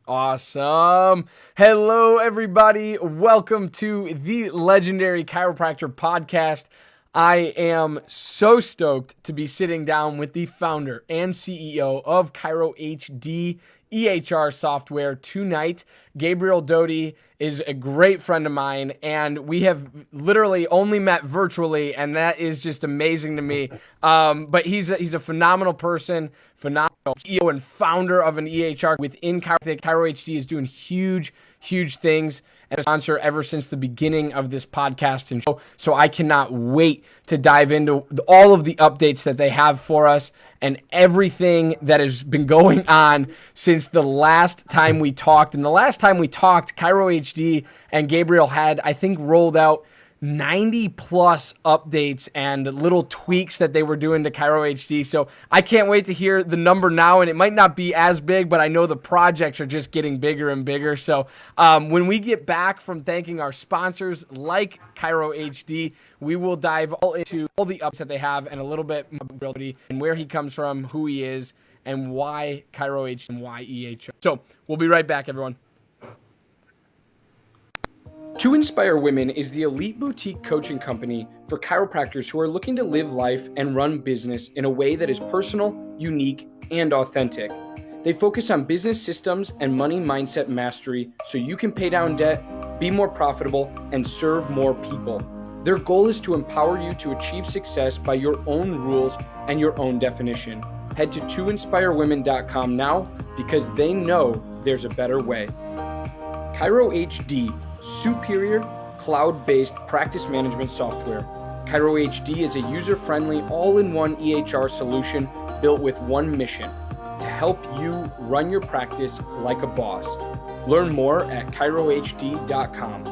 Awesome. Hello, everybody. Welcome to the Legendary Chiropractor Podcast. I am so stoked to be sitting down with the founder and CEO of ChiroHD EHR software tonight. Gabriel Doty is a great friend of mine, and we have literally only met virtually, and that is just amazing to me. But he's a phenomenal person, phenomenal CEO and founder of an EHR within chiropractic. ChiroHD is doing huge things and a sponsor ever since the beginning of this podcast and show. So I cannot wait to dive into all of the updates that they have for us and everything that has been going on since the last time we talked. And the last time we talked, ChiroHD and Gabriel had, I think, rolled out 90 plus updates and little tweaks that they were doing to ChiroHD. So I can't wait to hear the number now, and it might not be as big, but I know the projects are just getting bigger and bigger. So when we get back from thanking our sponsors like ChiroHD, we will dive all into all the updates that they have and a little bit more and where he comes from, who he is, and why ChiroHD and why EHR. So we'll be right back, everyone. To Inspire Women is the elite boutique coaching company for chiropractors who are looking to live life and run business in a way that is personal, unique, and authentic. They focus on business systems and money mindset mastery so you can pay down debt, be more profitable, and serve more people. Their goal is to empower you to achieve success by your own rules and your own definition. Head to toinspirewomen.com now because they know there's a better way. ChiroHD, superior cloud-based practice management software. ChiroHD is a user-friendly, all-in-one EHR solution built with one mission: to help you run your practice like a boss. Learn more at ChiroHD.com.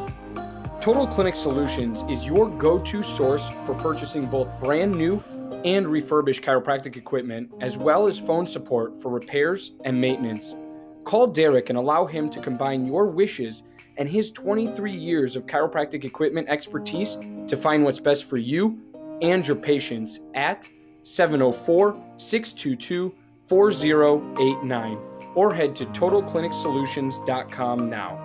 Total Clinic Solutions is your go-to source for purchasing both brand new and refurbished chiropractic equipment, as well as phone support for repairs and maintenance. Call Derek and allow him to combine your wishes and his 23 years of chiropractic equipment expertise to find what's best for you and your patients at 704-622-4089 or head to TotalClinicSolutions.com now.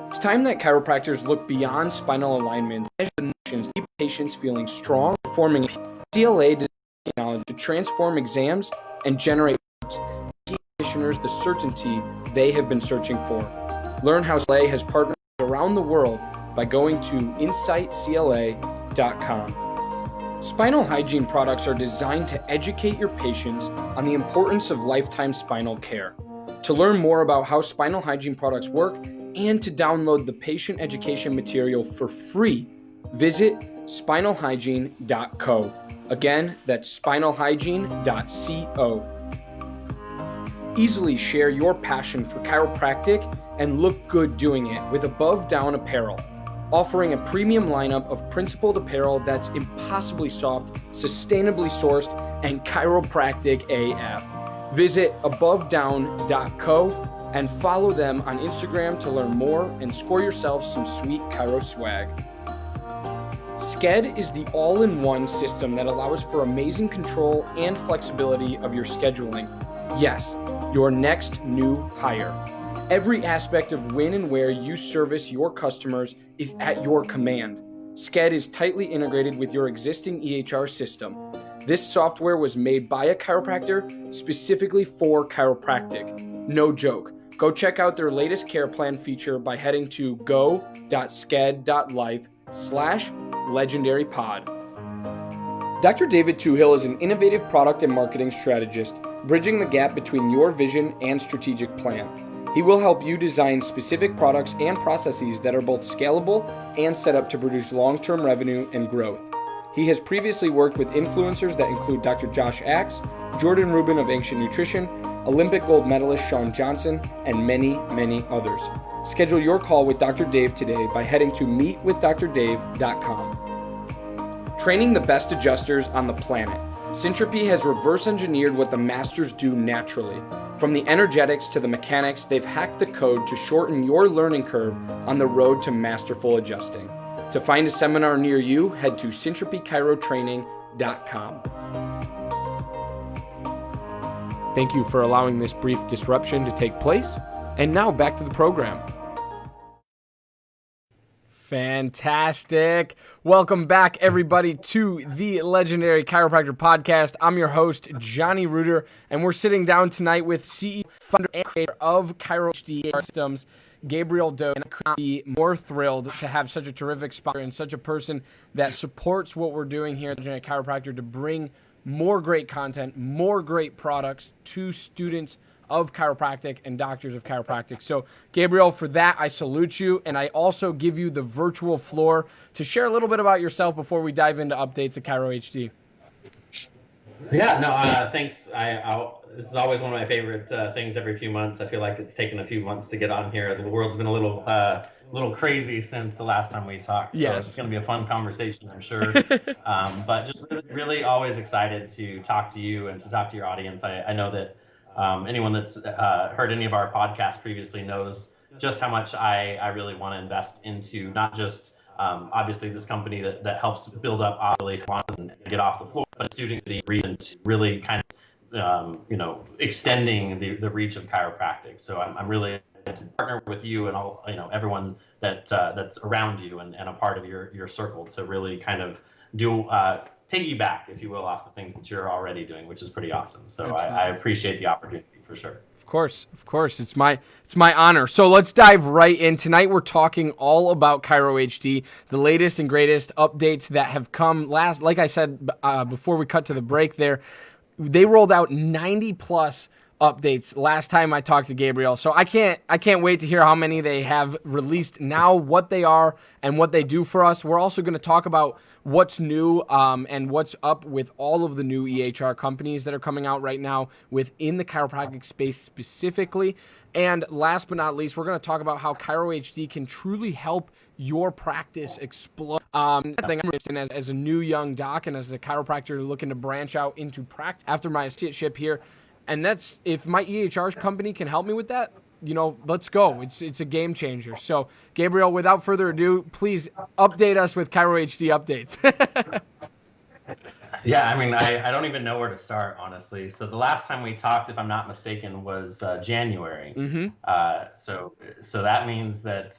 It's time that chiropractors look beyond spinal alignment, measure the nations, keep patients feeling strong, performing CLA technology to transform exams and generate give practitioners the certainty they have been searching for. Learn how CLA has partners around the world by going to insightcla.com. Spinal hygiene products are designed to educate your patients on the importance of lifetime spinal care. To learn more about how spinal hygiene products work and to download the patient education material for free, visit spinalhygiene.co. Again, that's spinalhygiene.co. Easily share your passion for chiropractic and look good doing it with Above Down Apparel, offering a premium lineup of principled apparel that's impossibly soft, sustainably sourced, and chiropractic AF. Visit abovedown.co and follow them on Instagram to learn more and score yourself some sweet chiro swag. Sked is the all-in-one system that allows for amazing control and flexibility of your scheduling. Yes, your next new hire. Every aspect of when and where you service your customers is at your command. Sked is tightly integrated with your existing EHR system. This software was made by a chiropractor specifically for chiropractic. No joke. Go check out their latest care plan feature by heading to go.sked.life/legendarypod. Dr. David Toohill is an innovative product and marketing strategist, bridging the gap between your vision and strategic plan. He will help you design specific products and processes that are both scalable and set up to produce long-term revenue and growth. He has previously worked with influencers that include Dr. Josh Axe, Jordan Rubin of Ancient Nutrition, Olympic gold medalist Shawn Johnson, and many, many others. Schedule your call with Dr. Dave today by heading to meetwithdrdave.com. Training the best adjusters on the planet. Syntropy has reverse engineered what the masters do naturally. From the energetics to the mechanics, they've hacked the code to shorten your learning curve on the road to masterful adjusting. To find a seminar near you, head to syntropychirotraining.com. Thank you for allowing this brief disruption to take place, And now back to the program. Fantastic. Welcome back, everybody, to the Legendary Chiropractor Podcast. I'm your host, Johnny Reuter, and we're sitting down tonight with CEO, founder, and creator of ChiroHD Systems, Gabriel Doty. And I could not be more thrilled to have such a terrific sponsor and such a person that supports what we're doing here at Legendary Chiropractor to bring more great content, more great products to students of chiropractic and doctors of chiropractic. So, Gabriel, for that, I salute you, and I also give you the virtual floor to share a little bit about yourself before we dive into updates at ChiroHD. Yeah, no, thanks. This is always one of my favorite things every few months. I feel like it's taken a few months to get on here. The world's been a little crazy since the last time we talked. So yes. It's going to be a fun conversation, I'm sure. But just really always excited to talk to you and to talk to your audience. I know that anyone that's heard any of our podcasts previously knows just how much I really want to invest into not just obviously this company that helps build up and get off the floor, but student the region to really kind of extending the reach of chiropractic. So I'm really excited to partner with you and all everyone that's around you and a part of your circle to really kind of do piggyback, if you will, off the things that you're already doing, which is pretty awesome. So I appreciate the opportunity for sure. Of course. It's my honor. So let's dive right in. Tonight we're talking all about ChiroHD, the latest and greatest updates that have come like I said before we cut to the break there, they rolled out 90 plus updates last time I talked to Gabriel. So I can't wait to hear how many they have released now, what they are and what they do for us. We're also going to talk about what's new and what's up with all of the new EHR companies that are coming out right now within the chiropractic space specifically. And last but not least, we're going to talk about how ChiroHD can truly help your practice explode. As a new young doc and as a chiropractor looking to branch out into practice after my associateship here, and that's if my EHR company can help me with that, let's go. It's a game changer. So, Gabriel, without further ado, please update us with ChiroHD updates. Yeah, I mean, I don't even know where to start, honestly. So the last time we talked, if I'm not mistaken, was January. Mm-hmm. So that means that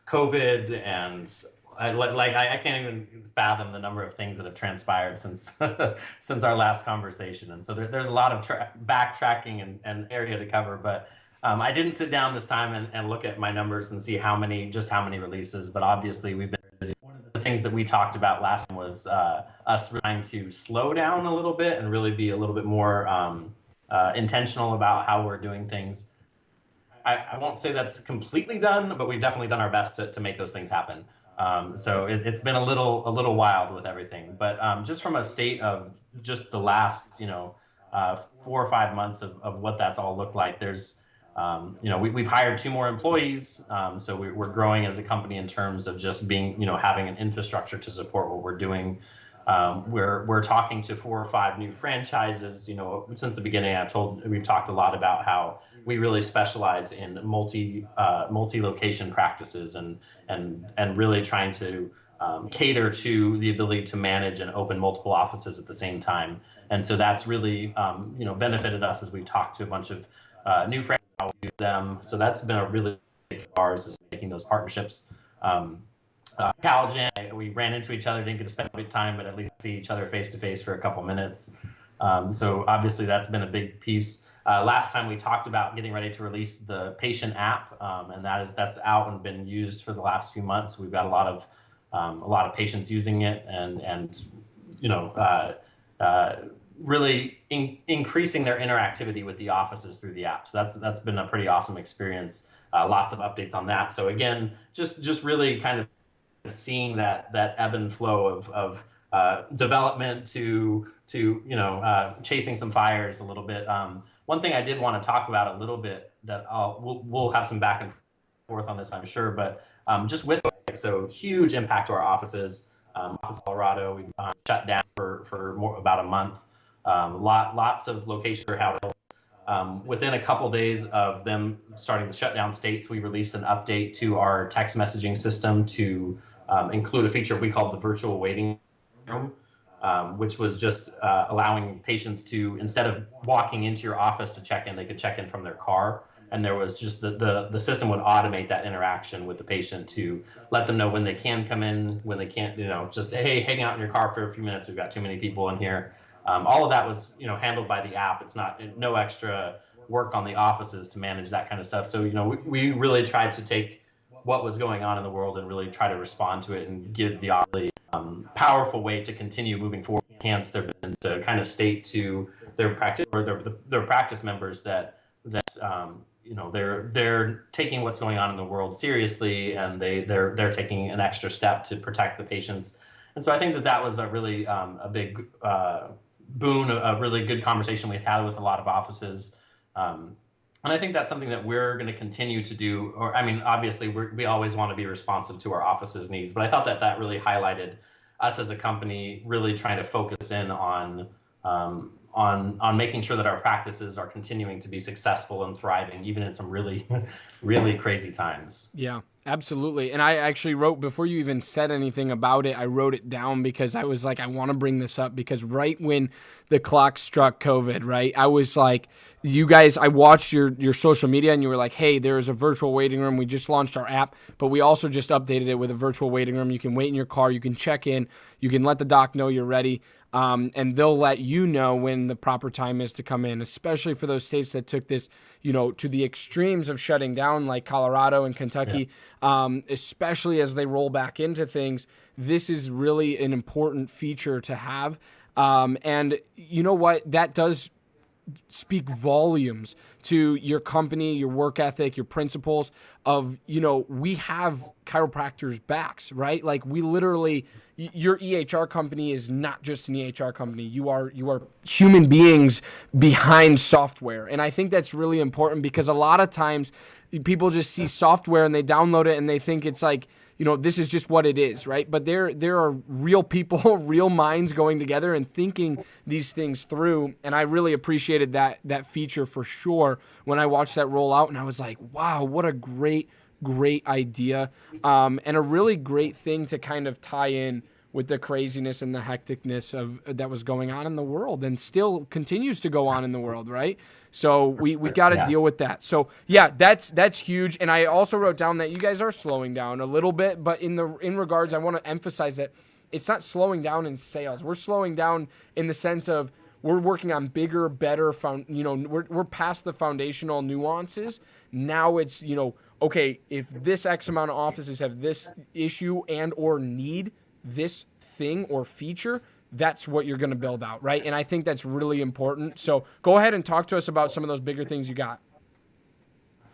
COVID and I can't even fathom the number of things that have transpired since since our last conversation. And so there's a lot of backtracking and area to cover. But I didn't sit down this time and look at my numbers and see how many releases. But obviously we've been busy. One of the things that we talked about last time was us trying to slow down a little bit and really be a little bit more intentional about how we're doing things. I won't say that's completely done, but we've definitely done our best to make those things happen. So it's been a little wild with everything, but just from a state of just the last 4 or 5 months of what that's all looked like, there's we've hired 2 more employees, so we're growing as a company in terms of just being having an infrastructure to support what we're doing. We're talking to 4 or 5 new franchises. Since the beginning, we've talked a lot about how we really specialize in multi-location practices and really trying to cater to the ability to manage and open multiple offices at the same time. And so that's really benefited us as we've talked to a bunch of new franchises. So that's been a really big part of ours, is making those partnerships. Calgen, we ran into each other, didn't get to spend a bit of time, but at least see each other face to face for a couple minutes. So obviously that's been a big piece. Last time we talked about getting ready to release the patient app, and that's out and been used for the last few months. We've got a lot of patients using it, and really increasing their interactivity with the offices through the app. So that's been a pretty awesome experience. Lots of updates on that. So again, just really kind of seeing that ebb and flow of development to chasing some fires a little bit. One thing I did want to talk about a little bit that we'll have some back and forth on this, I'm sure, but just with so huge impact to our offices. Office Colorado, we shut down for about a month. Lots of locations are out. Within a couple days of them starting to shut down states, we released an update to our text messaging system to include a feature we call the virtual waiting room. which was just allowing patients to, instead of walking into your office to check in, they could check in from their car. And there was just the system would automate that interaction with the patient to let them know when they can come in, when they can't, just, hey, hang out in your car for a few minutes. We've got too many people in here. All of that was, handled by the app. It's no extra work on the offices to manage that kind of stuff. So, we really tried to take what was going on in the world and really try to respond to it and give the really powerful way to continue moving forward, enhance their business, to kind of state to their practice or their practice members that they're taking what's going on in the world seriously, and they're taking an extra step to protect the patients. And so I think that was a really a big boon, a really good conversation we had with a lot of offices. And I think that's something that we're going to continue to do. Obviously, we always want to be responsive to our office's needs, but I thought that really highlighted us as a company really trying to focus in on making sure that our practices are continuing to be successful and thriving, even in some really, really crazy times. Yeah, absolutely. And I actually wrote, before you even said anything about it, I wrote it down because I was like, I want to bring this up because right when the clock struck COVID, right, I was like, you guys, I watched your social media and you were like, hey, there's a virtual waiting room. We just launched our app, but we also just updated it with a virtual waiting room. You can wait in your car. You can check in. You can let the doc know you're ready. And they'll let you know when the proper time is to come in, especially for those states that took this, to the extremes of shutting down, like Colorado and Kentucky, especially as they roll back into things. This is really an important feature to have. And you know what? That does speak volumes to your company, your work ethic, your principles of, we have chiropractors' backs, right? Like we literally, your EHR company is not just an EHR company. You are human beings behind software. And I think that's really important because a lot of times people just see software and they download it and they think it's like, this is just what it is, right? But there are real people, real minds going together and thinking these things through. And I really appreciated that feature for sure when I watched that roll out. And I was like, wow, what a great idea. And a really great thing to kind of tie in with the craziness and the hecticness of that was going on in the world and still continues to go on in the world, right? So we got to deal with that. So yeah, that's huge. And I also wrote down that you guys are slowing down a little bit, but in regards, I want to emphasize that it's not slowing down in sales. We're slowing down in the sense of we're working on bigger, better, we're past the foundational nuances. Now it's, okay, if this X amount of offices have this issue and or need this thing or feature, that's what you're going to build out, right? And I think that's really important. So go ahead and talk to us about some of those bigger things you got.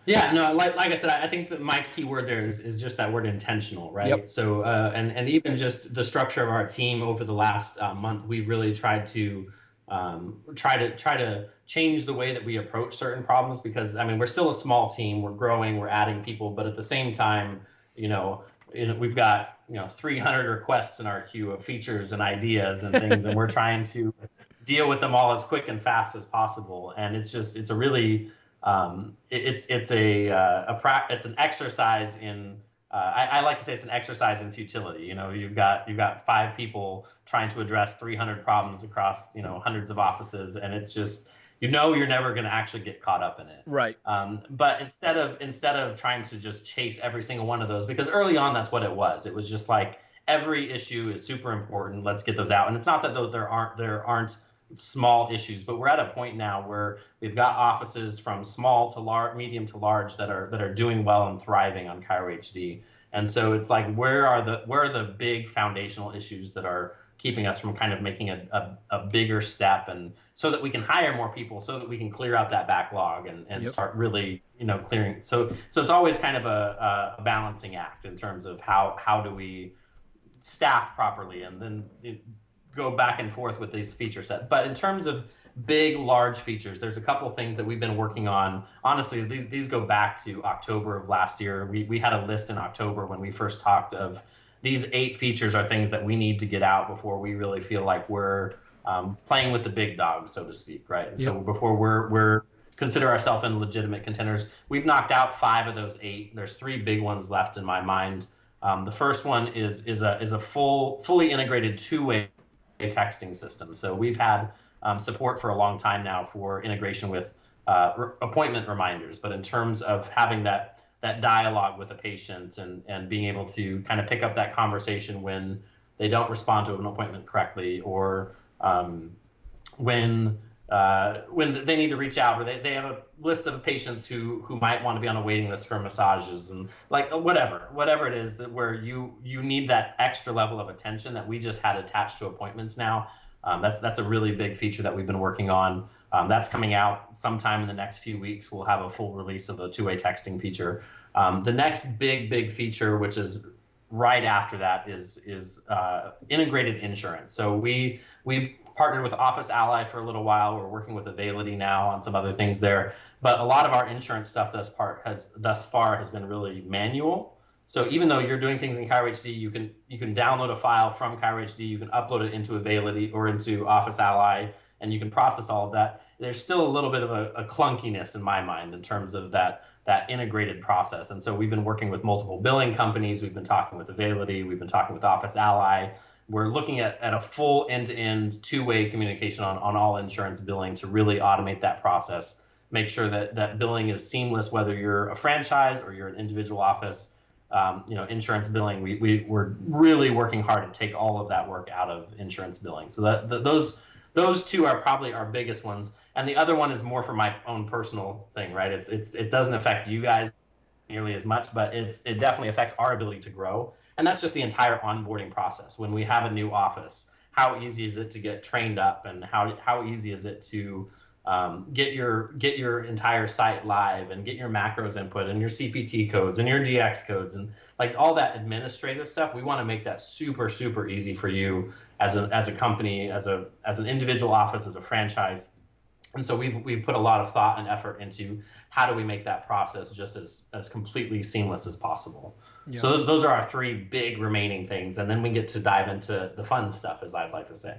Yeah, no, like I said, I think that my key word there is just that word intentional, right? Yep. So, and even just the structure of our team over the last month, we really tried to try to change the way that we approach certain problems because, we're still a small team, we're growing, we're adding people, but at the same time, we've got 300 requests in our queue of features and ideas and things, and we're trying to deal with them all as quick and fast as possible. And it's a really it's an exercise in I like to say it's an exercise in futility. You've got 5 people trying to address 300 problems across hundreds of offices, and it's just you're never going to actually get caught up in it. Right. But instead of trying to just chase every single one of those, because early on that's what it was. It was just like every issue is super important. Let's get those out. And it's not that there aren't small issues, but we're at a point now where we've got offices from small to large, medium to large that are doing well and thriving on ChiroHD. And so it's like where are the big foundational issues that are keeping us from kind of making a bigger step, and so that we can hire more people, so that we can clear out that backlog and start really clearing. So it's always kind of a balancing act in terms of how do we staff properly, and then go back and forth with these feature set. But in terms of big, large features, there's a couple of things that we've been working on. Honestly, these go back to October of last year. We had a list in October when we first talked of these 8 features are things that we need to get out before we really feel like we're playing with the big dogs, so to speak, right? Yep. So before we're consider ourselves in legitimate contenders, we've knocked out 5 of those 8. There's 3 big ones left in my mind. The first one is a fully integrated 2-way texting system. So we've had support for a long time now for integration with appointment reminders. But in terms of having that dialogue with a patient and being able to kind of pick up that conversation when they don't respond to an appointment correctly, or when they need to reach out, or they have a list of patients who might want to be on a waiting list for massages, and like whatever it is, that where you need that extra level of attention that we just had attached to appointments now. That's a really big feature that we've been working on. That's coming out sometime in the next few weeks. We'll have a full release of the two-way texting feature. The next big feature, which is right after that, is integrated insurance. So we've partnered with Office Ally for a little while. We're working with Availity now on some other things there. But a lot of our insurance stuff thus far has been really manual. So even though you're doing things in ChiroHD, you can download a file from ChiroHD, you can upload it into Availity or into Office Ally, and you can process all of that. There's still a little bit of a clunkiness in my mind in terms of that integrated process. And so we've been working with multiple billing companies. We've been talking with Availity. We've been talking with Office Ally. We're looking at a full end-to-end two-way communication on all insurance billing to really automate that process, make sure that billing is seamless, whether you're a franchise or you're an individual office. Insurance billing, we're really working hard to take all of that work out of insurance billing. So those two are probably our biggest ones. And the other one is more for my own personal thing, right? It doesn't affect you guys nearly as much, but it definitely affects our ability to grow. And that's just the entire onboarding process. When we have a new office, how easy is it to get trained up, and how easy is it to get your entire site live and get your macros input and your CPT codes and your GX codes and like all that administrative stuff. We want to make that super, super easy for you as a company, as an individual office, as a franchise. And so we've put a lot of thought and effort into how do we make that process just as completely seamless as possible. Yeah. So those are our three big remaining things. And then we get to dive into the fun stuff, as I'd like to say.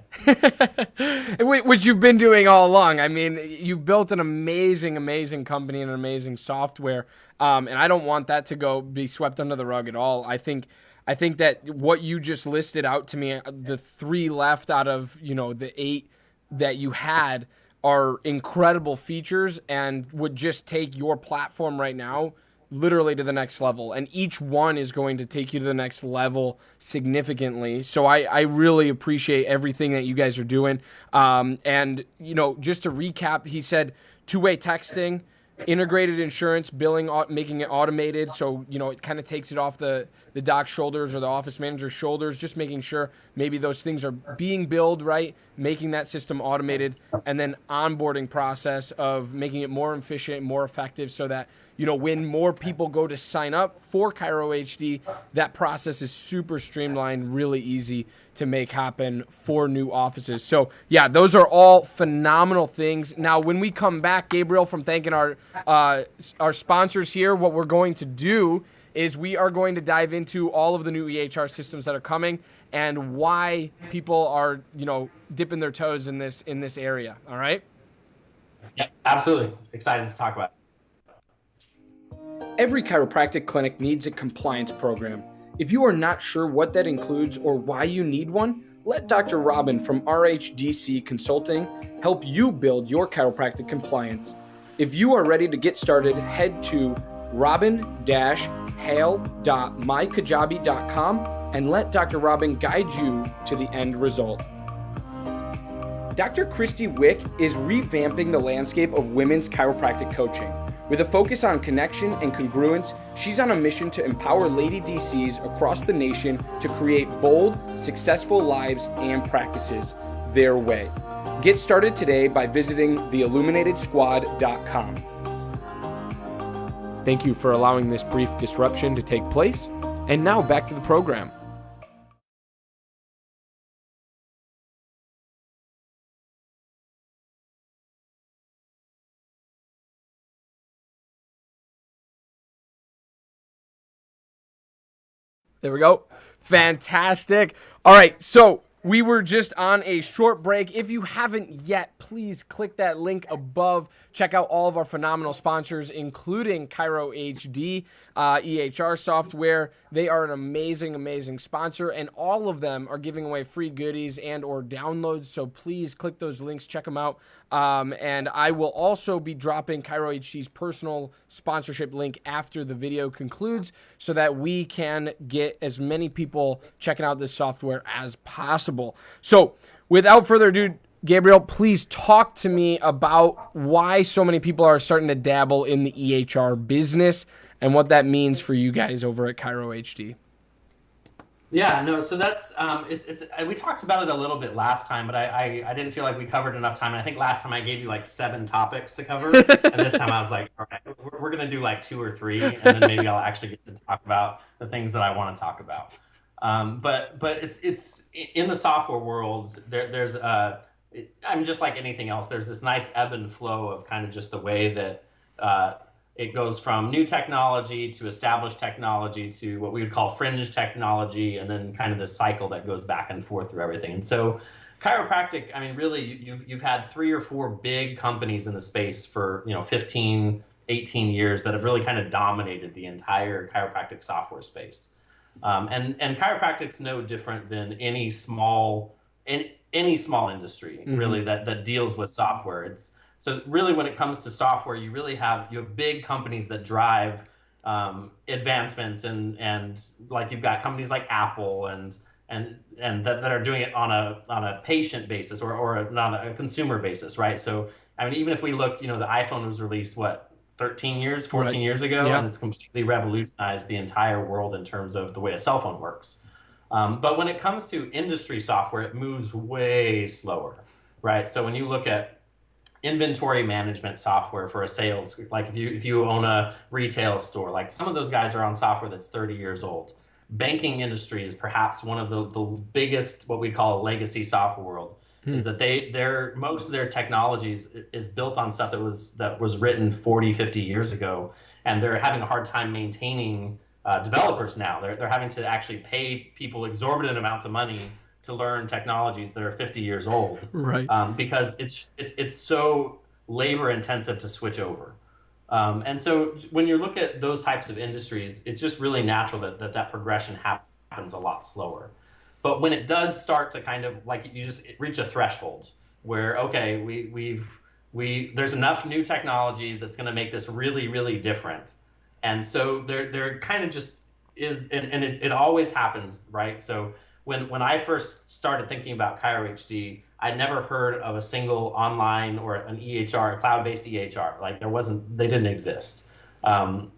Which you've been doing all along. I mean, you've built an amazing, amazing company and an amazing software. And I don't want that to be swept under the rug at all. I think that what you just listed out to me, the three left out of, the 8 that you had, are incredible features and would just take your platform right now literally to the next level. And each one is going to take you to the next level significantly. So I really appreciate everything that you guys are doing. And, just to recap, he said two-way texting, integrated insurance, billing, making it automated. So, it kind of takes it off the doc's shoulders or the office manager's shoulders, just making sure maybe those things are being billed right, making that system automated, and then onboarding process of making it more efficient, more effective so that, when more people go to sign up for ChiroHD, that process is super streamlined, really easy to make happen for new offices. So yeah, those are all phenomenal things. Now, when we come back, Gabriel, from thanking our sponsors here, what we're going to do is we are going to dive into all of the new EHR systems that are coming and why people are, dipping their toes in this area. All right? Yeah, absolutely. Excited to talk about it. Every chiropractic clinic needs a compliance program. If you are not sure what that includes or why you need one, let Dr. Robin from RHDC Consulting help you build your chiropractic compliance. If you are ready to get started, head to robin-hale.mykajabi.com and let Dr. Robin guide you to the end result. Dr. Christy Wick is revamping the landscape of women's chiropractic coaching. With a focus on connection and congruence, she's on a mission to empower lady DCs across the nation to create bold, successful lives and practices their way. Get started today by visiting theilluminatedSquad.com. Thank you for allowing this brief disruption to take place. And now back to the program. There we go. Fantastic. All right. So we were just on a short break. If you haven't yet, please click that link above. Check out all of our phenomenal sponsors, including ChiroHD, EHR software. They are an amazing, amazing sponsor, and all of them are giving away free goodies and or downloads. So please click those links, check them out. And I will also be dropping ChiroHD's personal sponsorship link after the video concludes so that we can get as many people checking out this software as possible. So without further ado, Gabriel, please talk to me about why so many people are starting to dabble in the EHR business and what that means for you guys over at ChiroHD. Yeah, no, so that's we talked about it a little bit last time, but I didn't feel like we covered enough time. And I think last time I gave you like 7 topics to cover, and this time I was like, all right, we're gonna do like 2 or 3, and then maybe I'll actually get to talk about the things that I want to talk about. But it's in the software world, there's just like anything else, there's this nice ebb and flow of kind of just the way that it goes from new technology to established technology to what we would call fringe technology, and then kind of this cycle that goes back and forth through everything. And so chiropractic, I mean, really, you've had 3 or 4 big companies in the space for 15, 18 years that have really kind of dominated the entire chiropractic software space. And chiropractic's no different than any small industry, really, that deals with software. So really, when it comes to software, you have big companies that drive advancements, and like you've got companies like Apple and that are doing it on a patient basis or not a consumer basis, right? So I mean, even if we look, the iPhone was released 14 years ago, yeah. And it's completely revolutionized the entire world in terms of the way a cell phone works. But when it comes to industry software, it moves way slower, right? So when you look at inventory management software for a sales, like if you own a retail store, like some of those guys are on software that's 30 years old. Banking industry is perhaps one of the biggest, what we call a legacy software world, is that most of their technologies is built on stuff that was written 40, 50 years ago, and they're having a hard time maintaining developers now. They're having to actually pay people exorbitant amounts of money to learn technologies that are 50 years old, right? Because it's so labor intensive to switch over. And so when you look at those types of industries, it's just really natural that progression happens a lot slower. But when it does start to kind of like you just reach a threshold where, okay, there's enough new technology that's going to make this really, really different. And so there kind of just is, and it always happens, right? So when I first started thinking about ChiroHD, I'd never heard of a single online or an EHR, a cloud-based EHR. Like they didn't exist. I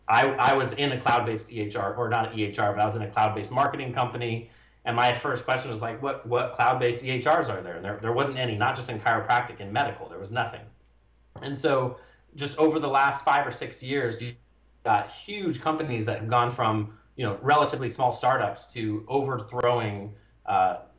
was in a cloud-based EHR, or not an EHR, but I was in a cloud-based marketing company. And my first question was like, what cloud-based EHRs are there? And there wasn't any, not just in chiropractic, in medical, there was nothing. And so just over the last 5 or 6 years, you got huge companies that have gone from relatively small startups to overthrowing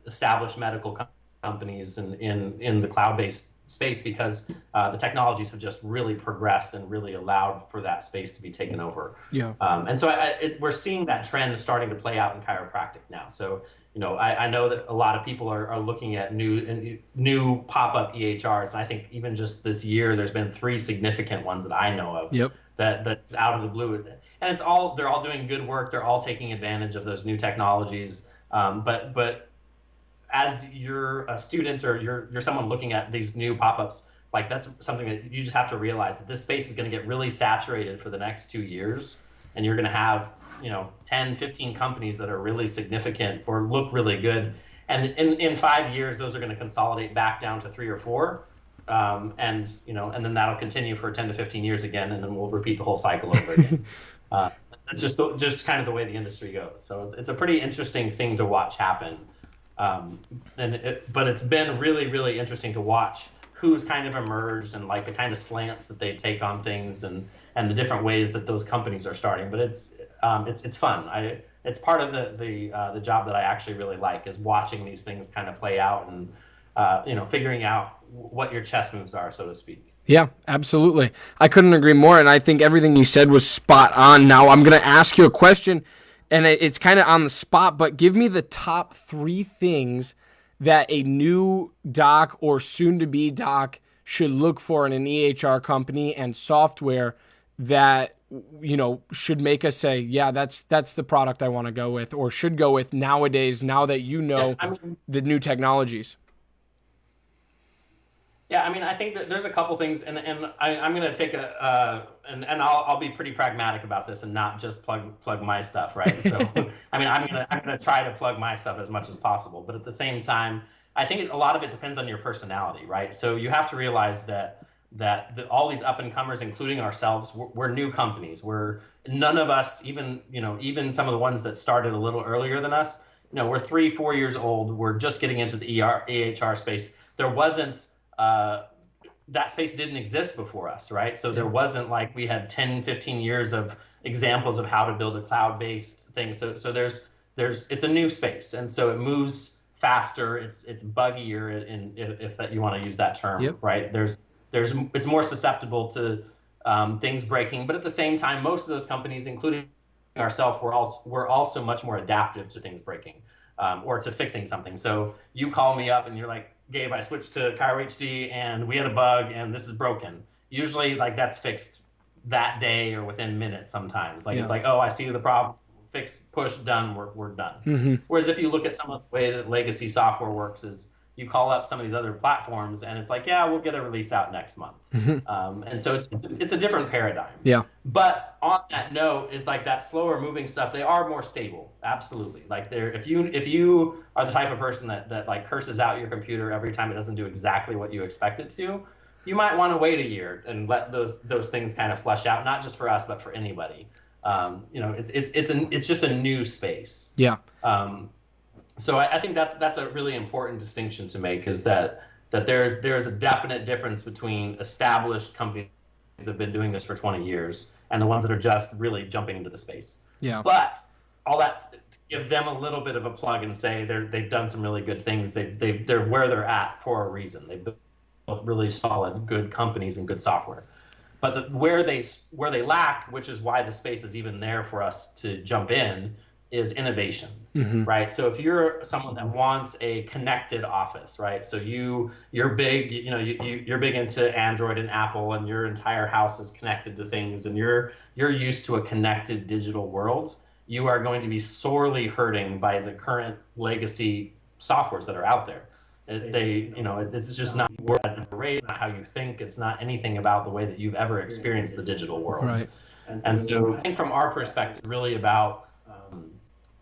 established medical companies in the cloud-based space, because the technologies have just really progressed and really allowed for that space to be taken over. Yeah. And so we're seeing that trend starting to play out in chiropractic now. So I know that a lot of people are looking at new pop-up EHRs. And I think even just this year, there's been 3 significant ones that I know of. Yep. That's out of the blue, and they're all doing good work. They're all taking advantage of those new technologies. But as you're a student or you're someone looking at these new pop-ups, like that's something that you just have to realize that this space is going to get really saturated for the next 2 years, and you're going to have 10, 15 companies that are really significant or look really good, and in 5 years those are going to consolidate back down to 3 or 4. And then that'll continue for 10 to 15 years again, and then we'll repeat the whole cycle over again. It's just kind of the way the industry goes. So it's a pretty interesting thing to watch happen. But it's been really, really interesting to watch who's kind of emerged and like the kind of slants that they take on things and the different ways that those companies are starting. But it's fun. It's part of the job that I actually really like, is watching these things kind of play out and figuring out what your chess moves are, so to speak. Yeah, absolutely. I couldn't agree more, and I think everything you said was spot on. Now I'm going to ask you a question, and it's kind of on the spot, but give me the top 3 things that a new doc or soon-to-be doc should look for in an EHR company and software that, you know, should make us say, yeah, that's the product I want to go with, or should go with nowadays, now that you know the new technologies. Yeah, I mean, I think that there's a couple things, and I'm going to take and I'll be pretty pragmatic about this and not just plug my stuff, right? So, I mean, I'm gonna try to plug my stuff as much as possible, but at the same time, I think a lot of it depends on your personality, right? So you have to realize that all these up and comers, including ourselves, we're new companies. None of us, even some of the ones that started a little earlier than us, we're 3-4 years old. We're just getting into the EHR space. There wasn't that space didn't exist before us, right? So there wasn't like we had 10-15 years of examples of how to build a cloud-based thing. So there's it's a new space, and so it moves faster. It's buggier, if that you want to use that term, right? It's more susceptible to things breaking, but at the same time, most of those companies, including ourselves, we're also much more adaptive to things breaking or to fixing something. So you call me up and you're like, Gabe, I switched to ChiroHD and we had a bug and this is broken. Usually, like, that's fixed that day or within minutes sometimes. Like, it's like, oh, I see the problem, fix, push, done, we're done. Mm-hmm. Whereas if you look at some of the way that legacy software works is you call up some of these other platforms and it's like, yeah, we'll get a release out next month. Mm-hmm. And so it's a different paradigm. Yeah. But on that note is like that slower moving stuff, they are more stable. Absolutely. Like if you are the type of person that like curses out your computer every time it doesn't do exactly what you expect it to, you might want to wait a year and let those things kind of flush out, not just for us, but for anybody. It's just a new space. Yeah. So I think that's a really important distinction to make, is that there's a definite difference between established companies that have been doing this for 20 years and the ones that are just really jumping into the space. Yeah. But all that to give them a little bit of a plug and say they've done some really good things. They're where they're at for a reason. They've built really solid, good companies and good software. But where they lack, which is why the space is even there for us to jump in, is innovation, right? So if you're someone that wants a connected office, right? So you're big, you're big into Android and Apple, and your entire house is connected to things, and you're used to a connected digital world. You are going to be sorely hurting by the current legacy softwares that are out there. It's just not at the rate, not how you think. It's not anything about the way that you've ever experienced the digital world. Right. And so I think from our perspective, really about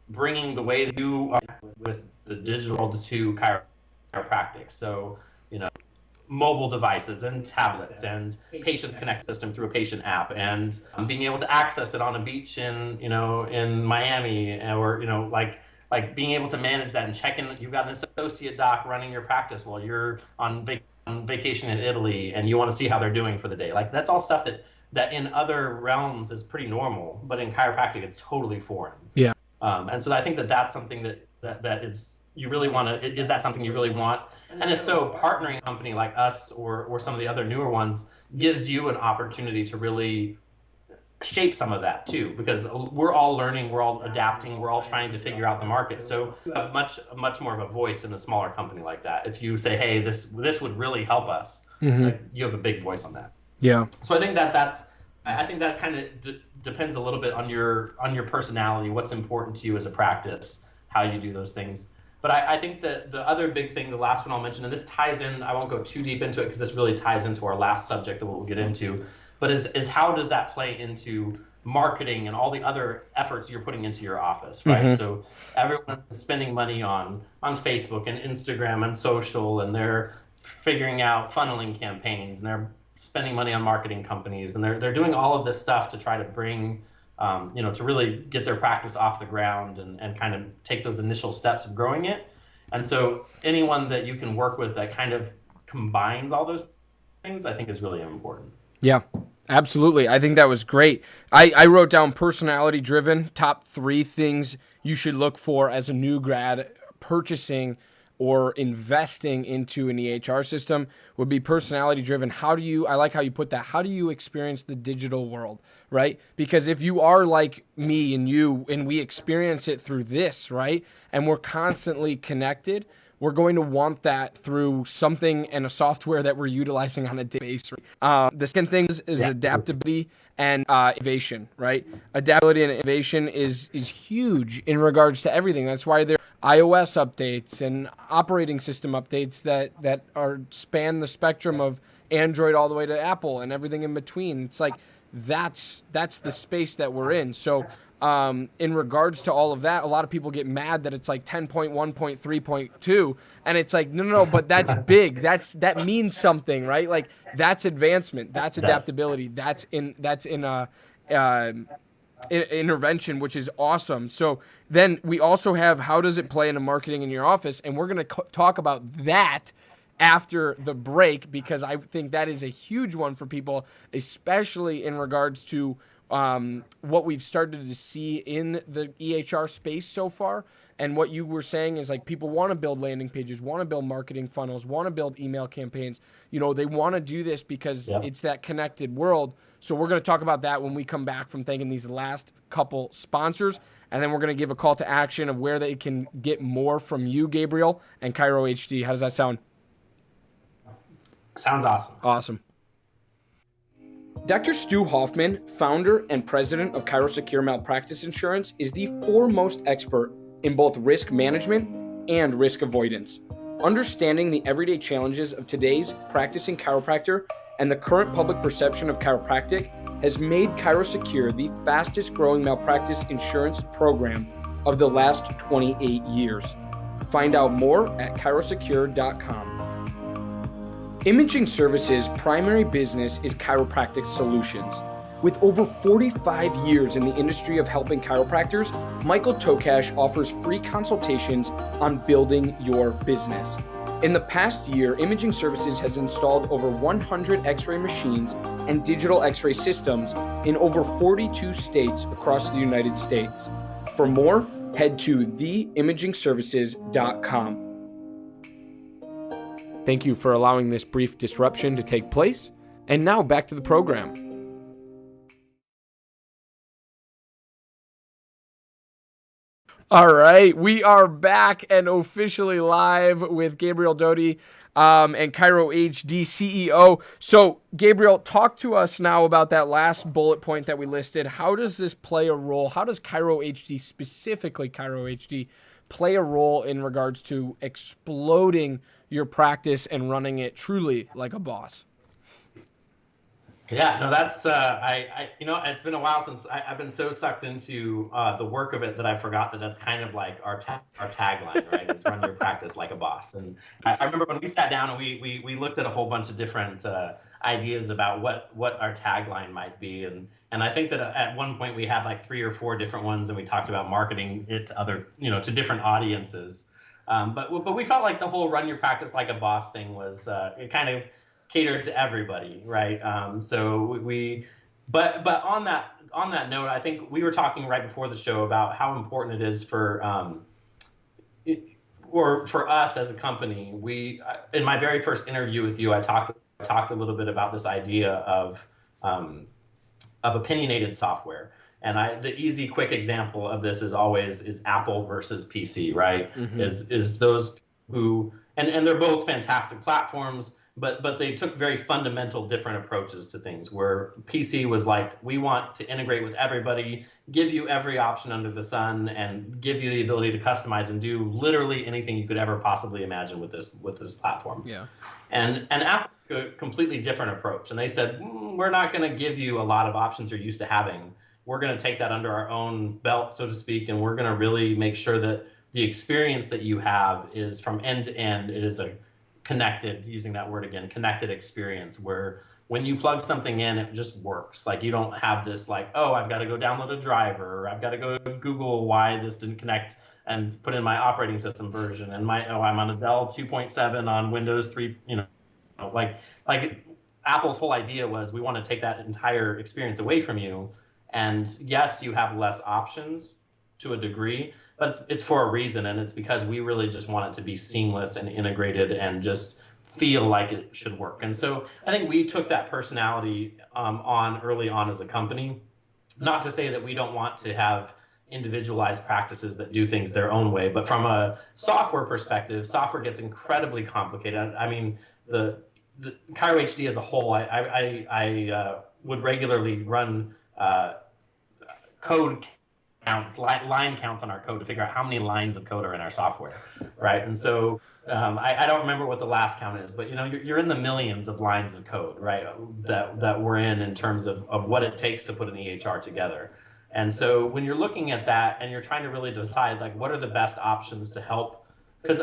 bringing the way that you are with the digital to chiropractic. So, mobile devices and tablets and patients connect system through a patient app, and being able to access it on a beach in Miami, or, like being able to manage that and check in. You've got an associate doc running your practice while you're on vacation in Italy and you want to see how they're doing for the day. Like, that's all stuff that in other realms is pretty normal, but in chiropractic, it's totally foreign. Yeah. And so I think that's something that is, you really want to, is that something you really want? And if so, partnering a company like us or some of the other newer ones gives you an opportunity to really shape some of that too, because we're all learning, we're all adapting, we're all trying to figure out the market. So much more of a voice in a smaller company like that. If you say, hey, this would really help us, you have a big voice on that. Yeah. So I think that kind of depends a little bit on your personality, what's important to you as a practice, how you do those things. But I think that the other big thing, the last one I'll mention, and this ties in, I won't go too deep into it because this really ties into our last subject that we'll get into, but is how does that play into marketing and all the other efforts you're putting into your office, right? So everyone's spending money on Facebook and Instagram and social, and they're figuring out funneling campaigns, and they're spending money on marketing companies, and they're doing all of this stuff to try to bring, to really get their practice off the ground and kind of take those initial steps of growing it. And so anyone that you can work with that kind of combines all those things, I think is really important. Yeah, absolutely. I think that was great. I wrote down personality driven, top 3 things you should look for as a new grad purchasing or investing into an EHR system would be personality driven. I like how you put that. How do you experience the digital world, right? Because if you are like me and you, and we experience it through this, right? And we're constantly connected, we're going to want that through something and a software that we're utilizing on a daily basis. The second thing is adaptability and innovation, right? Adaptability and innovation is huge in regards to everything. That's why there are iOS updates and operating system updates that are span the spectrum of Android all the way to Apple and everything in between. It's like that's the space that we're in. So in regards to all of that, a lot of people get mad that it's like 10.1.3.2, and it's like no, but that's big. That means something, right? Like that's advancement, that's adaptability, that's intervention, which is awesome. So then we also have how does it play into marketing in your office, and we're going to talk about that after the break, because I think that is a huge one for people, especially in regards to what we've started to see in the EHR space so far. And what you were saying is like people want to build landing pages, want to build marketing funnels, want to build email campaigns. They want to do this because it's that connected world. So we're going to talk about that when we come back from thanking these last couple sponsors. And then we're going to give a call to action of where they can get more from you, Gabriel, and ChiroHD. How does that sound? Sounds awesome. Awesome. Dr. Stu Hoffman, founder and president of ChiroSecure Malpractice Insurance, is the foremost expert in both risk management and risk avoidance. Understanding the everyday challenges of today's practicing chiropractor and the current public perception of chiropractic has made ChiroSecure the fastest growing malpractice insurance program of the last 28 years. Find out more at chirosecure.com. Imaging Services' primary business is chiropractic solutions. With over 45 years in the industry of helping chiropractors, Michael Tokash offers free consultations on building your business. In the past year, Imaging Services has installed over 100 X-ray machines and digital X-ray systems in over 42 states across the United States. For more, head to theimagingservices.com. Thank you for allowing this brief disruption to take place. And now back to the program. All right, we are back and officially live with Gabriel Doty and ChiroHD CEO. So, Gabriel, talk to us now about that last bullet point that we listed. How does this play a role? How does ChiroHD, specifically ChiroHD, play a role in regards to exploding your practice and running it truly like a boss? Yeah, no, that's it's been a while since I've been so sucked into the work of it that I forgot that that's kind of like our tagline, right? Is run your practice like a boss. And I remember when we sat down and we looked at a whole bunch of different ideas about what our tagline might be, and I think that at one point we had like 3 or 4 different ones, and we talked about marketing it to other, to different audiences. But we felt like the whole run your practice like a boss thing was it kind of catered to everybody, right? But on that note, I think we were talking right before the show about how important it is for us as a company. In my very first interview with you, I talked a little bit about this idea of opinionated software. And the easy, quick example of this is Apple versus PC, right? Mm-hmm. Is those who, and they're both fantastic platforms, but they took very fundamental different approaches to things, where PC was like, we want to integrate with everybody, give you every option under the sun, and give you the ability to customize and do literally anything you could ever possibly imagine with this platform. Yeah. And Apple took a completely different approach. And they said, we're not going to give you a lot of options you're used to having. We're going to take that under our own belt, so to speak, and we're going to really make sure that the experience that you have is from end to end. It is a connected, using that word again, connected experience, where when you plug something in, it just works. Like, you don't have this like, oh, I've got to go download a driver, or I've got to go Google why this didn't connect and put in my operating system version, and I'm on a Dell 2.7 on Windows 3, like Apple's whole idea was, we want to take that entire experience away from you. And yes, you have less options to a degree, but it's for a reason, and it's because we really just want it to be seamless and integrated and just feel like it should work. And so I think we took that personality on early on as a company. Not to say that we don't want to have individualized practices that do things their own way, but from a software perspective, software gets incredibly complicated. I mean, the ChiroHD as a whole, I would regularly run code counts, line counts on our code to figure out how many lines of code are in our software, right? And so I don't remember what the last count is, but you're in the millions of lines of code, right? That we're in terms of what it takes to put an EHR together. And so when you're looking at that and you're trying to really decide like what are the best options to help, because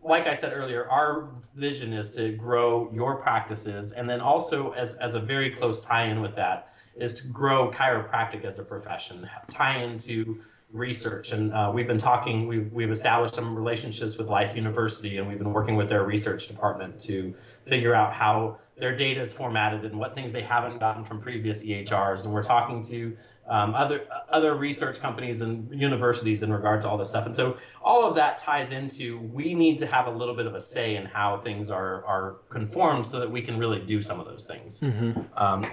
like I said earlier, our vision is to grow your practices, and then also as a very close tie-in with that is to grow chiropractic as a profession, tie into research. And we've been talking, we've established some relationships with Life University, and we've been working with their research department to figure out how their data is formatted and what things they haven't gotten from previous EHRs. And we're talking to other research companies and universities in regard to all this stuff. And so all of that ties into, we need to have a little bit of a say in how things are conformed so that we can really do some of those things. Mm-hmm.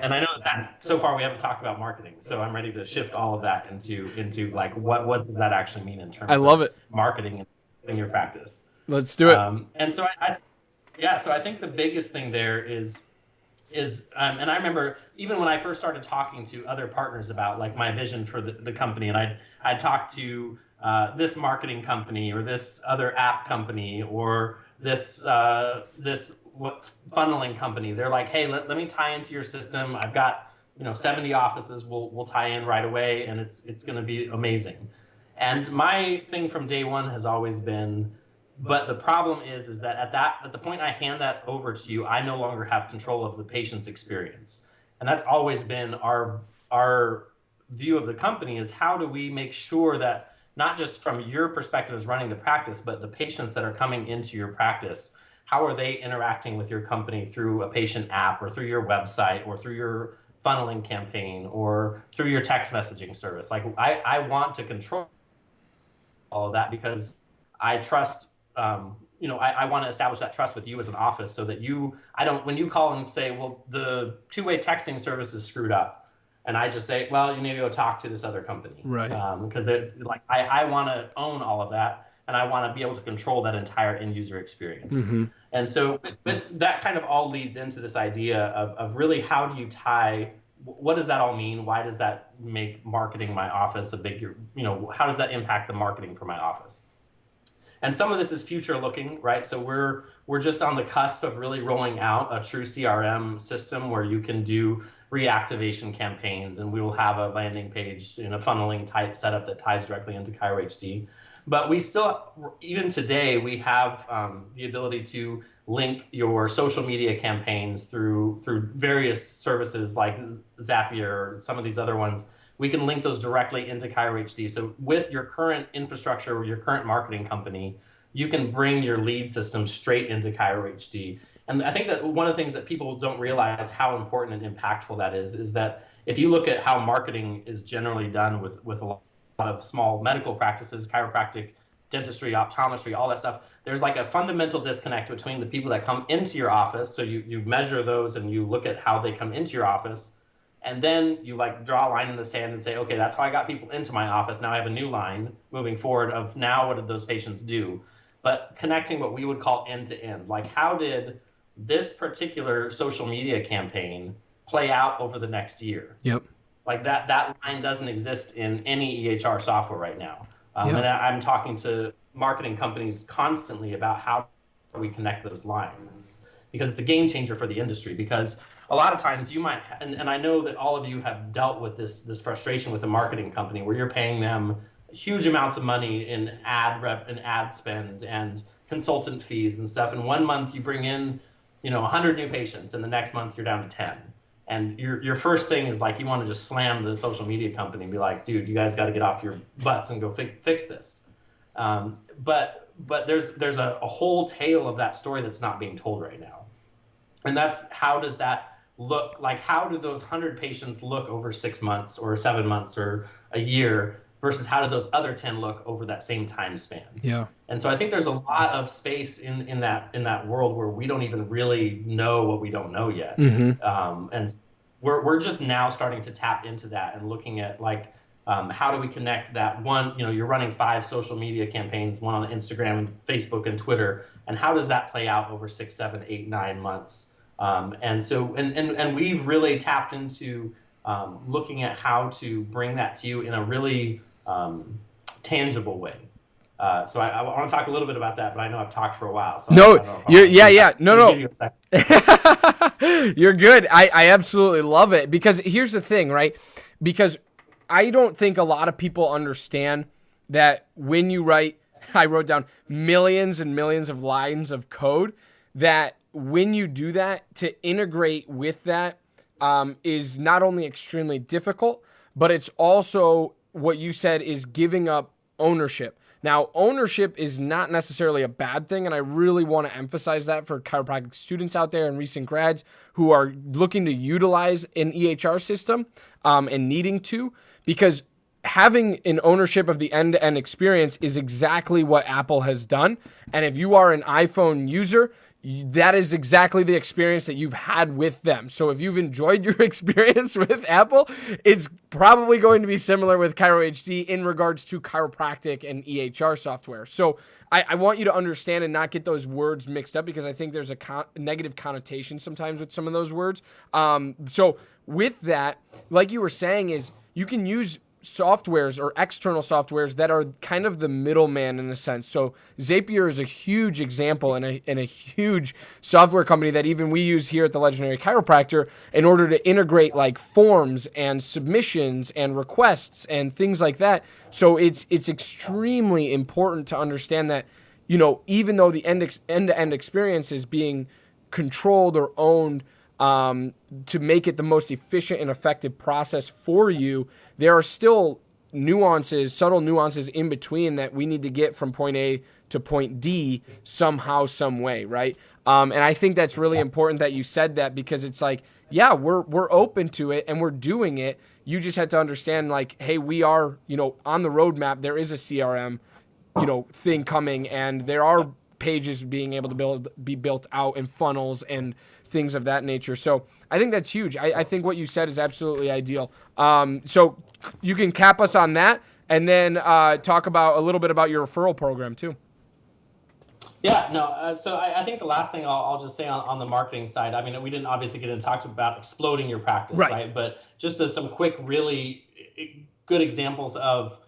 And I know that so far we haven't talked about marketing, so I'm ready to shift all of that into like what does that actually mean in terms of marketing in your practice. Let's do it. And so so I think the biggest thing there is and I remember even when I first started talking to other partners about like my vision for the company, and I'd talk to this marketing company or this other app company or this funneling company. They're like, hey, let me tie into your system. I've got 70 offices. We'll tie in right away, and it's going to be amazing. And my thing from day one has always been, but the problem is that at the point I hand that over to you, I no longer have control of the patient's experience. And that's always been our view of the company, is how do we make sure that not just from your perspective as running the practice, but the patients that are coming into your practice, how are they interacting with your company through a patient app or through your website or through your funneling campaign or through your text messaging service? Like I want to control all of that because I trust. I want to establish that trust with you as an office so that when you call and say, well, the two-way texting service is screwed up, and I just say, well, you need to go talk to this other company. Right. Because I want to own all of that, and I want to be able to control that entire end user experience. Mm-hmm. And so with that kind of all leads into this idea of really how do you tie, what does that all mean? Why does that make marketing my office a big, how does that impact the marketing for my office? And some of this is future looking, right? So we're just on the cusp of really rolling out a true CRM system where you can do reactivation campaigns, and we will have a landing page in a funneling type setup that ties directly into ChiroHD. But we still, even today, we have the ability to link your social media campaigns through various services like Zapier or some of these other ones. We can link those directly into ChiroHD. So with your current infrastructure or your current marketing company, you can bring your lead system straight into ChiroHD. And I think that one of the things that people don't realize how important and impactful that is that if you look at how marketing is generally done with a lot of small medical practices, chiropractic, dentistry, optometry, all that stuff, there's like a fundamental disconnect between the people that come into your office. So you measure those and you look at how they come into your office. And then you like draw a line in the sand and say, okay, that's how I got people into my office. Now I have a new line moving forward of now what did those patients do? But connecting what we would call end to end, like how did this particular social media campaign play out over the next year? Yep. Like that line doesn't exist in any EHR software right now. And I'm talking to marketing companies constantly about how we connect those lines, because it's a game changer for the industry. Because a lot of times you might, and I know that all of you have dealt with this frustration with a marketing company where you're paying them huge amounts of money in ad spend and consultant fees and stuff. And 1 month you bring in, 100 new patients, and the next month you're down to 10. And your first thing is like you want to just slam the social media company and be like, dude, you guys got to get off your butts and go fix this. But there's a whole tale of that story that's not being told right now. And that's, how does that look like? How do those 100 patients look over 6 months or 7 months or a year? versus how did those other 10 look over that same time span. Yeah. And so I think there's a lot of space in that world where we don't even really know what we don't know yet. And we're just now starting to tap into that and looking at like, how do we connect that one, you're running 5 social media campaigns, one on Instagram and Facebook and Twitter, and how does that play out over 6, 7, 8, 9 months? And we've really tapped into looking at how to bring that to you in a really tangible way. So I want to talk a little bit about that, but I know I've talked for a while. So No, you're good. I absolutely love it, because here's the thing, right? Because I don't think a lot of people understand that when you write, I wrote down millions and millions of lines of code, that when you do that, to integrate with that is not only extremely difficult, but it's also what you said is giving up ownership. Now, ownership is not necessarily a bad thing, and I really want to emphasize that for chiropractic students out there and recent grads who are looking to utilize an EHR system and needing to, because having an ownership of the end-to-end experience is exactly what Apple has done. And if you are an iPhone user, that is exactly the experience that you've had with them. So if you've enjoyed your experience with Apple, it's probably going to be similar with ChiroHD in regards to chiropractic and EHR software. So I want you to understand and not get those words mixed up, because I think there's a negative connotation sometimes with some of those words. So with that, like you were saying, is you can use softwares or external softwares that are kind of the middleman in a sense. So Zapier is a huge example and a huge software company that even we use here at the Legendary Chiropractor in order to integrate like forms and submissions and requests and things like that. So it's extremely important to understand that, even though the end-to-end experience is being controlled or owned to make it the most efficient and effective process for you, there are still subtle nuances in between that we need to get from point A to point D somehow, some way, right? And I think that's really important that you said that, because it's like, yeah, we're open to it and we're doing it. You just have to understand, like, hey, we are, on the roadmap, there is a CRM, thing coming, and there are pages being able to be built out, and funnels and things of that nature. So I think that's huge. I think what you said is absolutely ideal. So you can cap us on that, and then talk about a little bit about your referral program too. Yeah, no. So I think the last thing I'll just say on the marketing side, I mean, we didn't obviously get into talk about exploding your practice, right? But just as some quick, really good examples of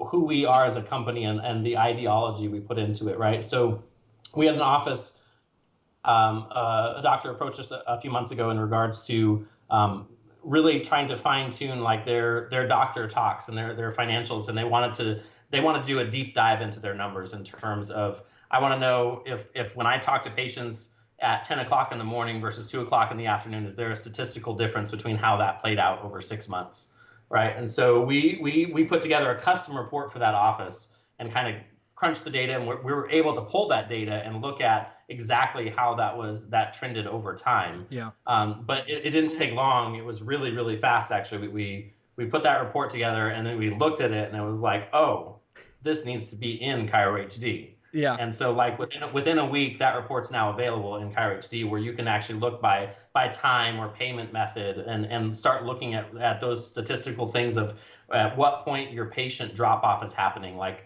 who we are as a company and the ideology we put into it, right? So we had an office. A doctor approached us a few months ago in regards to really trying to fine tune like their doctor talks and their financials, and they want to do a deep dive into their numbers in terms of, I want to know if when I talk to patients at 10 o'clock in the morning versus 2 o'clock in the afternoon, is there a statistical difference between how that played out over 6 months, right? And so we put together a custom report for that office and kind of crunched the data, and we were able to pull that data and look at exactly how that trended over time. Yeah. But it didn't take long. It was really, really fast, actually. We put that report together, and then we looked at it, and it was like, oh, this needs to be in ChiroHD. Yeah. And so like within a week, that report's now available in ChiroHD, where you can actually look by time or payment method and start looking at those statistical things of at what point your patient drop off is happening. Like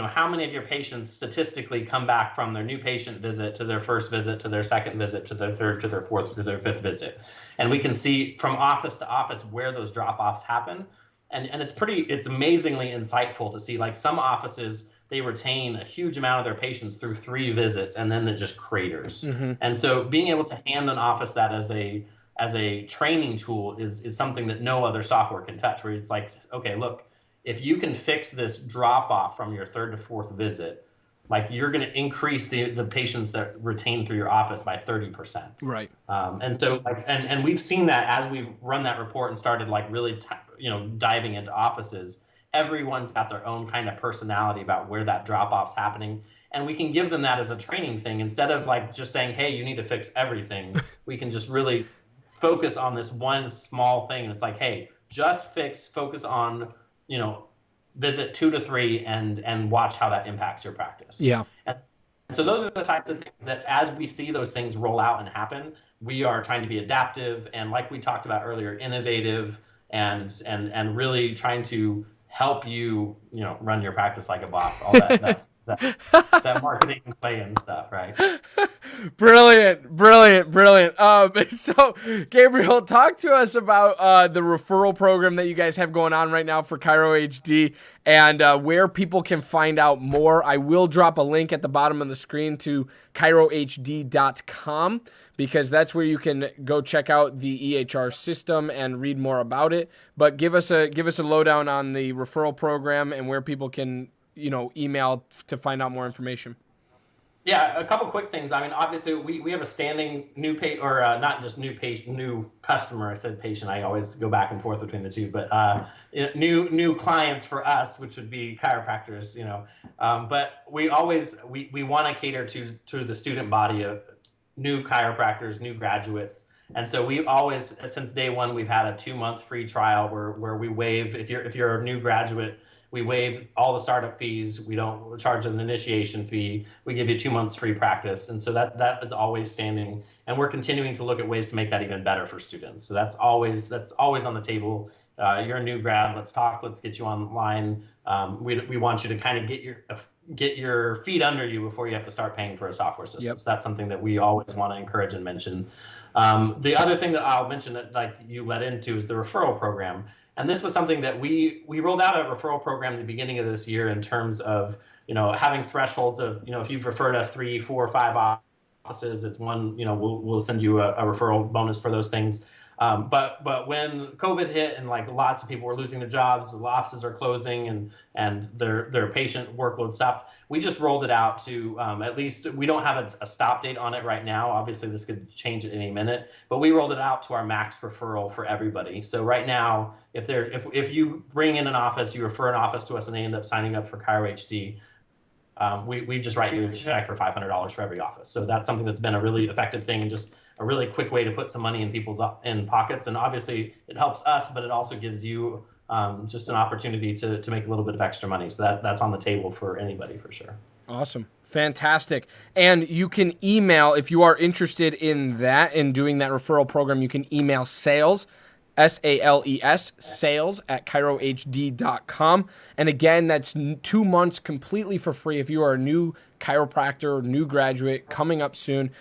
how many of your patients statistically come back from their new patient visit to their first visit to their second visit to their third to their fourth to their fifth visit. And we can see from office to office where those drop offs happen. And it's amazingly insightful to see, like, some offices, they retain a huge amount of their patients through 3 visits, and then it just craters. Mm-hmm. And so being able to hand an office that as a training tool is something that no other software can touch, where it's like, okay, look, if you can fix this drop off from your third to fourth visit, like, you're going to increase the patients that retain through your office by 30%. Right. And so and we've seen that as we've run that report and started like really diving into offices. Everyone's got their own kind of personality about where that drop off's happening, and we can give them that as a training thing instead of like just saying, hey, you need to fix everything. We can just really focus on this one small thing, and it's like, hey, just focus on, visit 2 to 3 and watch how that impacts your practice. Yeah. And so those are the types of things that as we see those things roll out and happen, we are trying to be adaptive and, like we talked about earlier, innovative and really trying to help you, run your practice like a boss. All that marketing play and stuff, right? Brilliant. So, Gabriel, talk to us about the referral program that you guys have going on right now for ChiroHD and where people can find out more. I will drop a link at the bottom of the screen to ChiroHD.com because that's where you can go check out the EHR system and read more about it. But give us a lowdown on the referral program and where people can, email to find out more information. Yeah, a couple quick things. I mean, obviously, we have a standing new not just new patient, new customer. I said patient. I always go back and forth between the two, but new clients for us, which would be chiropractors. But we want to cater to the student body of new chiropractors, new graduates. And so we've always, since day one, we've had a 2-month free trial where we waive, if you're a new graduate, we waive all the startup fees. We don't charge an initiation fee. We give you 2 months free practice. And so that is always standing. And we're continuing to look at ways to make that even better for students. So that's always on the table. You're a new grad. Let's talk. Let's get you online. We want you to kind of get your feet under you before you have to start paying for a software system. Yep. So that's something that we always want to encourage and mention. The other thing that I'll mention that like you led into is the referral program. And this was something that we rolled out a referral program at the beginning of this year in terms of, having thresholds of, if you've referred us 3, 4, 5 offices, it's one, we'll send you a referral bonus for those things. But when COVID hit and like lots of people were losing their jobs, the offices are closing and their patient workload stopped, we just rolled it out to at least we don't have a stop date on it right now. Obviously, this could change at any minute, but we rolled it out to our max referral for everybody. So right now, if you bring in an office, you refer an office to us, and they end up signing up for ChiroHD, we just write you a check for $500 for every office. So that's something that's been a really effective thing and just a really quick way to put some money in people's pockets. And obviously it helps us, but it also gives you just an opportunity to make a little bit of extra money. So that's on the table for anybody for sure. Awesome. Fantastic. And you can email, if you are interested in that and doing that referral program, you can email sales, SALES, sales at ChiroHD.com. And again, that's 2 months completely for free. If you are a new chiropractor, new graduate coming up soon,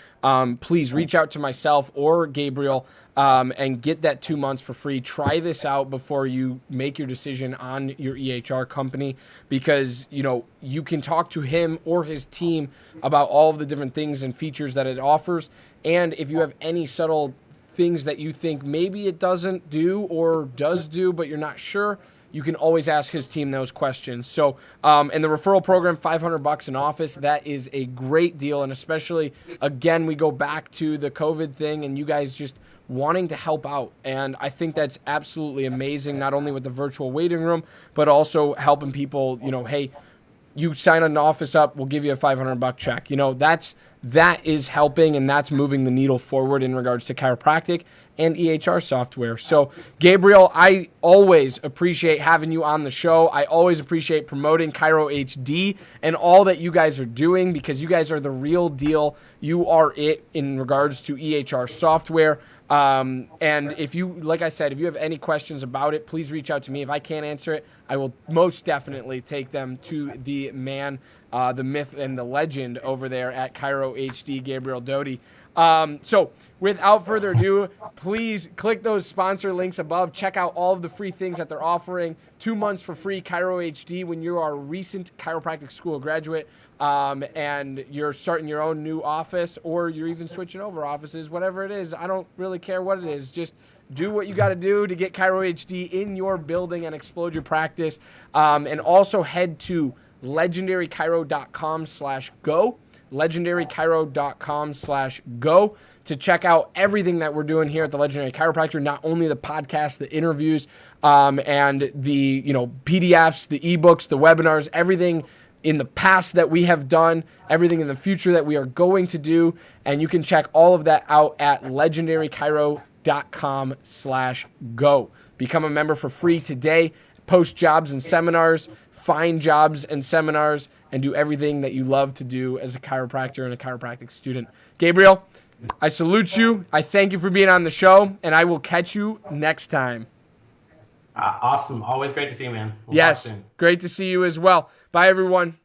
please reach out to myself or Gabriel and get that 2 months for free. Try this out before you make your decision on your EHR company because, you can talk to him or his team about all of the different things and features that it offers. And if you have any subtle things that you think maybe it doesn't do or does do, but you're not sure, you can always ask his team those questions. So, and the referral program, $500 an office, that is a great deal. And especially, again, we go back to the COVID thing and you guys just wanting to help out. And I think that's absolutely amazing, not only with the virtual waiting room, but also helping people, hey, you sign an office up, we'll give you a $500 check. That is helping and that's moving the needle forward in regards to chiropractic and EHR software. So, Gabriel, I always appreciate having you on the show. I always appreciate promoting ChiroHD and all that you guys are doing because you guys are the real deal. You are it in regards to EHR software. And if you, like I said, if you have any questions about it, please reach out to me. If I can't answer it, I will most definitely take them to the man, the myth, and the legend over there at ChiroHD, Gabriel Doty. So without further ado, please click those sponsor links above. Check out all of the free things that they're offering. 2 months for free ChiroHD when you are a recent chiropractic school graduate and you're starting your own new office or you're even switching over offices, whatever it is. I don't really care what it is. Just do what you got to do to get ChiroHD in your building and explode your practice. And also head to legendarychiro.com/go. legendarychiro.com/go to check out everything that we're doing here at the Legendary Chiropractor, not only the podcast, the interviews, and the PDFs, the ebooks, the webinars, everything in the past that we have done, everything in the future that we are going to do, and you can check all of that out at legendarychiro.com/go. chiropractic.com/go. Become a member for free today. Post jobs and seminars, find jobs and seminars, and do everything that you love to do as a chiropractor and a chiropractic student. Gabriel, I salute you. I thank you for being on the show, and I will catch you next time. Awesome. Always great to see you, man. We'll yes, talk soon. Great to see you as well. Bye, everyone.